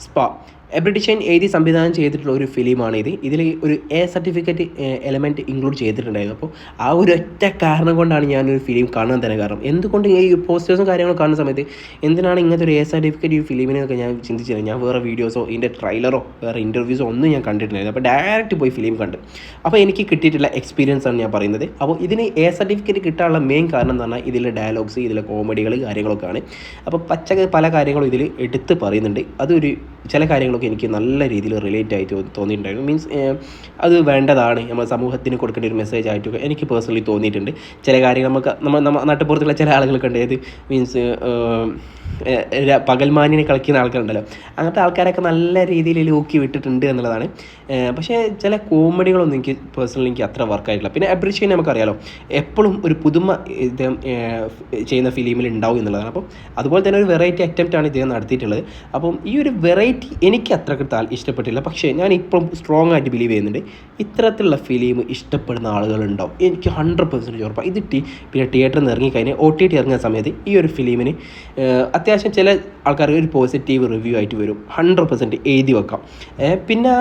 Spa. Abrid Shine എഴുതി സംവിധാനം ചെയ്തിട്ടുള്ള ഒരു ഫിലിമാണ് ഇത്. ഇതിൽ ഒരു എ സർട്ടിഫിക്കറ്റ് എലമെൻറ്റ് ഇൻക്ലൂഡ് ചെയ്തിട്ടുണ്ടായിരുന്നു. അപ്പോൾ ആ ഒരു ഒറ്റ കാരണം കൊണ്ടാണ് ഞാനൊരു ഫിലിം കാണാൻ തന്നെ കാരണം. എന്തുകൊണ്ട് ഈ പോസ്റ്റേഴ്സും കാര്യങ്ങളും കാണുന്ന സമയത്ത് എന്തിനാണ് ഇങ്ങനത്തെ ഒരു എ സർട്ടിഫിക്കറ്റ് ഈ ഫിലിമിനൊക്കെ ഞാൻ ചിന്തിച്ചില്ല. ഞാൻ വേറെ വീഡിയോസോ ഇതിൻ്റെ ട്രെയിലറോ വേറെ ഇൻ്റർവ്യൂസോ ഒന്നും ഞാൻ കണ്ടിട്ടുണ്ടായിരുന്നു. അപ്പോൾ ഡയറക്റ്റ് പോയി ഫിലിം കണ്ട്. അപ്പോൾ എനിക്ക് കിട്ടിയിട്ടുള്ള എക്സ്പീരിയൻസ് ആണ് ഞാൻ പറയുന്നത്. അപ്പോൾ ഇതിന് എ സർട്ടിഫിക്കറ്റ് കിട്ടാനുള്ള മെയിൻ കാരണം എന്ന് പറഞ്ഞാൽ ഇതിലെ ഡയലോഗ്സ്, ഇതിലെ കോമഡികൾ കാര്യങ്ങളൊക്കെയാണ്. അപ്പോൾ പല കാര്യങ്ങളും ഇതിൽ എടുത്ത് പറയുന്നുണ്ട്. അതൊരു ചില കാര്യങ്ങളൊക്കെ എനിക്ക് നല്ല രീതിയിൽ റിലേറ്റ് ആയിട്ട് തോന്നിയിട്ടുണ്ടായിരുന്നു. മീൻസ് അത് വേണ്ടതാണ്, നമ്മൾ സമൂഹത്തിന് കൊടുക്കേണ്ട ഒരു മെസ്സേജ് ആയിട്ടൊക്കെ എനിക്ക് പേഴ്സണലി തോന്നിയിട്ടുണ്ട്. ചില കാര്യങ്ങൾ നമ്മൾ നാട്ടുപുറത്തുള്ള ചില ആളുകൾക്ക് ഉണ്ട്, ഏത് മീൻസ് പകൽമാനിനെ കളിക്കുന്ന ആൾക്കാരുണ്ടല്ലോ, അങ്ങനത്തെ ആൾക്കാരൊക്കെ നല്ല രീതിയിൽ ലൂക്കി വിട്ടിട്ടുണ്ട് എന്നുള്ളതാണ്. പക്ഷേ ചില കോമഡികളൊന്നും എനിക്ക് അത്ര വർക്കായിട്ടില്ല. പിന്നെ അപ്രീഷിയേറ്റ് നമുക്കറിയാലോ, എപ്പോഴും ഒരു പുതുമ ഇദ്ദേഹം ചെയ്യുന്ന ഫിലിമിൽ ഉണ്ടാവും എന്നുള്ളതാണ്. അപ്പം അതുപോലെ തന്നെ ഒരു വെറൈറ്റി അറ്റംപ്റ്റാണ് ഇദ്ദേഹം നടത്തിയിട്ടുള്ളത്. അപ്പം ഈ ഒരു വെറൈറ്റി എനിക്ക് അത്രയ്ക്ക് ഇഷ്ടപ്പെട്ടില്ല. പക്ഷേ ഞാൻ ഇപ്പം സ്ട്രോങ് ആയിട്ട് ബിലീവ് ചെയ്യുന്നുണ്ട്, ഇത്തരത്തിലുള്ള ഫിലിം ഇഷ്ടപ്പെടുന്ന ആളുകളുണ്ടാവും. എനിക്ക് 100% ഉറപ്പാണ്. പിന്നെ തിയേറ്ററിൽ നിന്ന് ഇറങ്ങിക്കഴിഞ്ഞാൽ OTT ഇറങ്ങുന്ന സമയത്ത് ഈ ഒരു ഫിലിമിന് അത്യാവശ്യം ചില ആൾക്കാർക്ക് ഒരു പോസിറ്റീവ് റിവ്യൂ ആയിട്ട് വരും. 100% എഴുതി വെക്കാം. പിന്നെ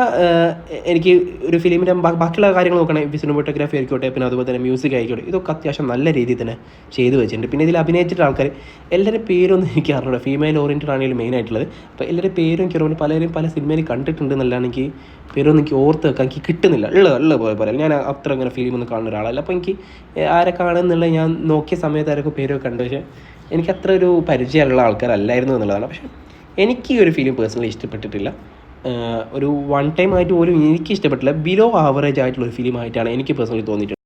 എനിക്ക് ഒരു ഫിലിമിൻ്റെ ബാക്കിയുള്ള കാര്യങ്ങൾ നോക്കണമെങ്കിൽ സിനിമാറ്റോഗ്രാഫി ആയിക്കോട്ടെ, പിന്നെ അതുപോലെ തന്നെ മ്യൂസിക് ആയിക്കോട്ടെ, ഇതൊക്കെ അത്യാവശ്യം നല്ല രീതിയിൽ തന്നെ ചെയ്തു വെച്ചിട്ടുണ്ട്. പിന്നെ ഇതിൽ അഭിനയിച്ചിട്ട് ആൾക്കാർ എല്ലാവരുടെ പേരൊന്നും എനിക്ക് അറിഞ്ഞൂടാ. ഫീമെയിൽ ഓറിയൻറ്റഡ് ആണെങ്കിലും മെയിൻ ആയിട്ടുള്ളത്. അപ്പോൾ എല്ലാവരുടെ പേരും എനിക്ക് അറിയുമ്പോൾ പലരും പല സിനിമയിൽ കണ്ടിട്ടുണ്ട് എന്നല്ലാണ്ട് എനിക്ക് പേരൊന്നും എനിക്ക് ഓർത്ത് വെക്കാൻ എനിക്ക് കിട്ടുന്നില്ല. ഉള്ള പോലെ പറയാം, ഞാൻ അത്ര അങ്ങനെ ഫിലിമൊന്നും കാണുന്ന ഒരാളല്ല. അപ്പോൾ എനിക്ക് ആരെ കാണുമെന്നുള്ള ഞാൻ നോക്കിയ സമയത്ത് ആരൊക്കെ പേരൊക്കെ കണ്ടു, പക്ഷേ എനിക്ക് അത്ര ഒരു പരിചയമുള്ള ആൾക്കാരല്ലായിരുന്നു എന്നുള്ളതാണ്. പക്ഷേ എനിക്ക് ഈ ഒരു ഫിലിം പേഴ്സണലി ഇഷ്ടപ്പെട്ടിട്ടില്ല. ഒരു വൺ ടൈം ആയിട്ട് പോലും എനിക്ക് ഇഷ്ടപ്പെട്ടില്ല. ബിലോ ആവറേജ് ആയിട്ടുള്ള ഒരു ഫിലിമായിട്ടാണ് എനിക്ക് പേഴ്സണലി തോന്നിയിട്ടുള്ളത്.